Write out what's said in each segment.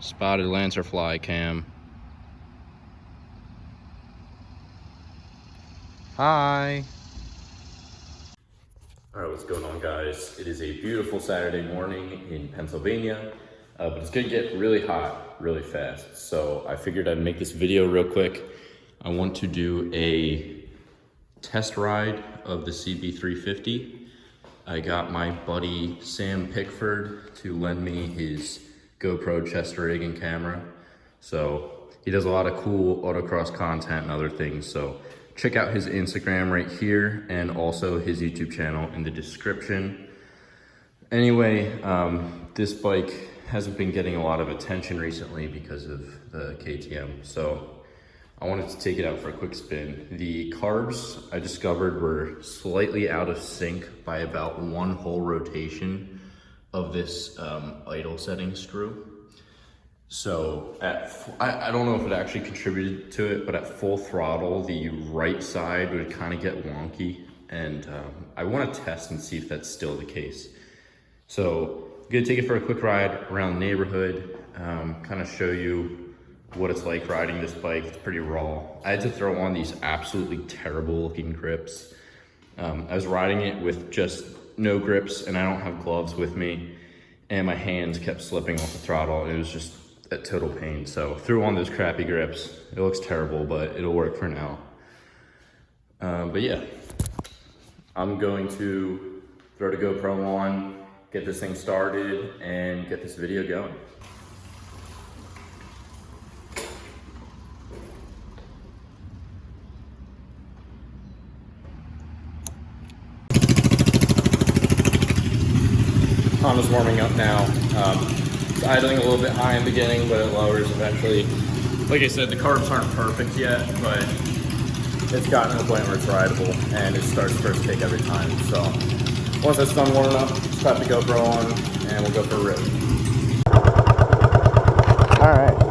Spotted lancer fly cam. Hi. All right, what's going on, guys? It is a beautiful Saturday morning in Pennsylvania, but it's gonna get really hot really fast. So I figured I'd make this video real quick. I want to do a test ride of the CB350. I got my buddy Sam Pickford to lend me his GoPro chest rig and camera. So he does a lot of cool autocross content and other things. So check out his Instagram right here and also his YouTube channel in the description. Anyway, this bike hasn't been getting a lot of attention recently because of the KTM. So I wanted to take it out for a quick spin. The carbs I discovered were slightly out of sync by about one whole rotation of this idle setting screw. So I don't know if it actually contributed to it, but at full throttle, the right side would kind of get wonky. And I want to test and see if that's still the case. So I'm gonna take it for a quick ride around the neighborhood, kind of show you what it's like riding this bike. It's pretty raw. I had to throw on these absolutely terrible looking grips. I was riding it with just no grips and I don't have gloves with me, and my hands kept slipping off the throttle. It was just a total pain. So threw on those crappy grips. It looks terrible, but it'll work for now. But yeah, I'm going to throw the GoPro on, get this thing started, and get this video going. Honda's warming up now. It's idling a little bit high in the beginning, but it lowers eventually. Like I said, the carbs aren't perfect yet, but it's gotten to the point where it's rideable, and it starts first take every time. So once that's done warming up, strap the GoPro on, and we'll go for a rip. All right.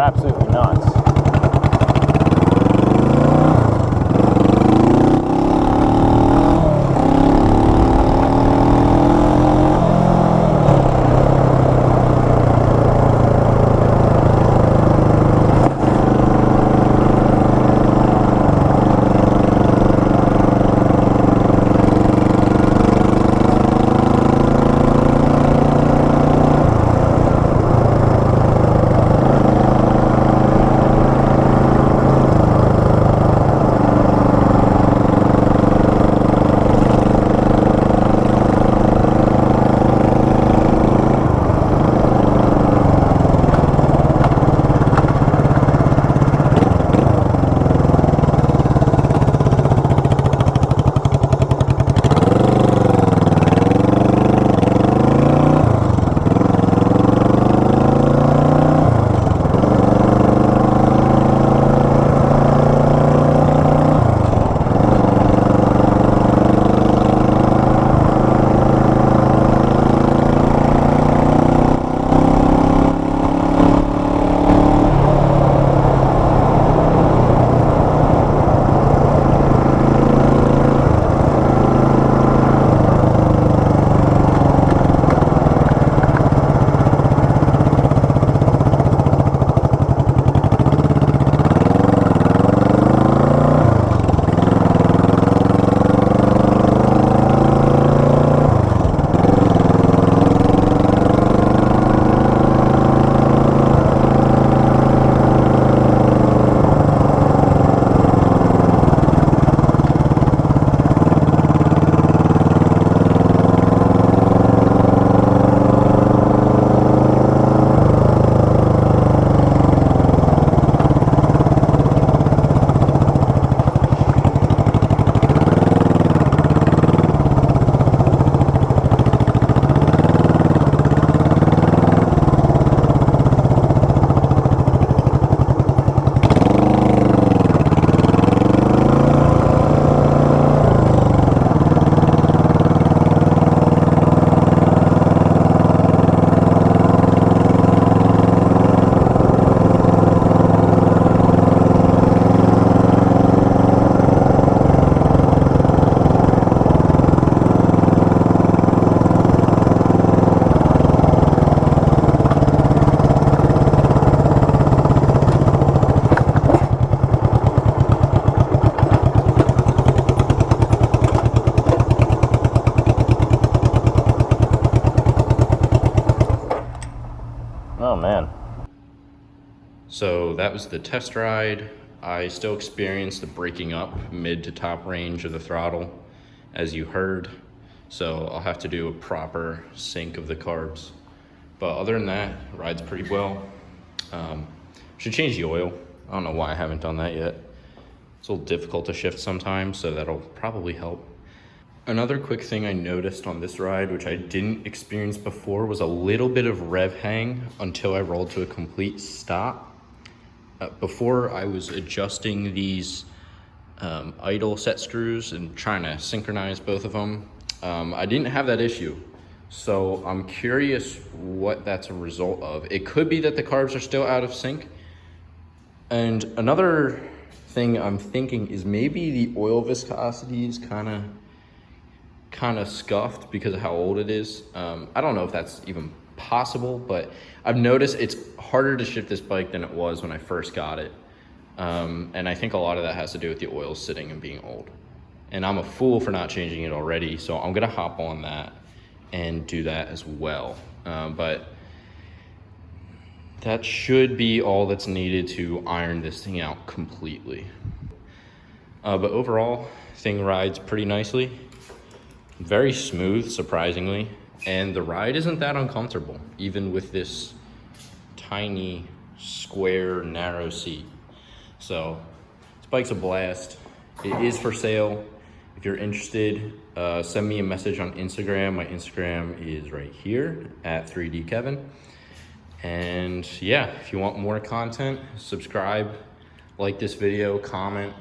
absolutely nuts. Oh man. So that was the test ride. I still experienced the breaking up mid to top range of the throttle, as you heard. So I'll have to do a proper sync of the carbs. But other than that, it rides pretty well. Should change the oil. I don't know why I haven't done that yet. It's a little difficult to shift sometimes, so that'll probably help. Another quick thing I noticed on this ride, which I didn't experience before, was a little bit of rev hang until I rolled to a complete stop. Before I was adjusting these idle set screws and trying to synchronize both of them. I didn't have that issue. So I'm curious what that's a result of. It could be that the carbs are still out of sync. And another thing I'm thinking is maybe the oil viscosity is kind of scuffed because of how old it is. I don't know if that's even possible, but I've noticed it's harder to shift this bike than it was when I first got it. And I think a lot of that has to do with the oil sitting and being old. And I'm a fool for not changing it already, so I'm gonna hop on that and do that as well. But that should be all that's needed to iron this thing out completely. But overall, thing rides pretty nicely. Very smooth, surprisingly, and the ride isn't that uncomfortable, even with this tiny, square, narrow seat. So, this bike's a blast. It is for sale. If you're interested, send me a message on Instagram. My Instagram is right here, at 3DKevin. And yeah, if you want more content, subscribe, like this video, comment,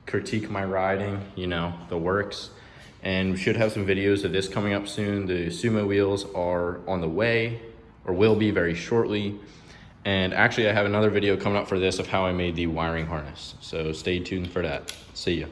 critique my riding, you know, the works. And we should have some videos of this coming up soon. The Sumo wheels are on the way, or will be very shortly. And actually I have another video coming up for this of how I made the wiring harness. So stay tuned for that. See ya.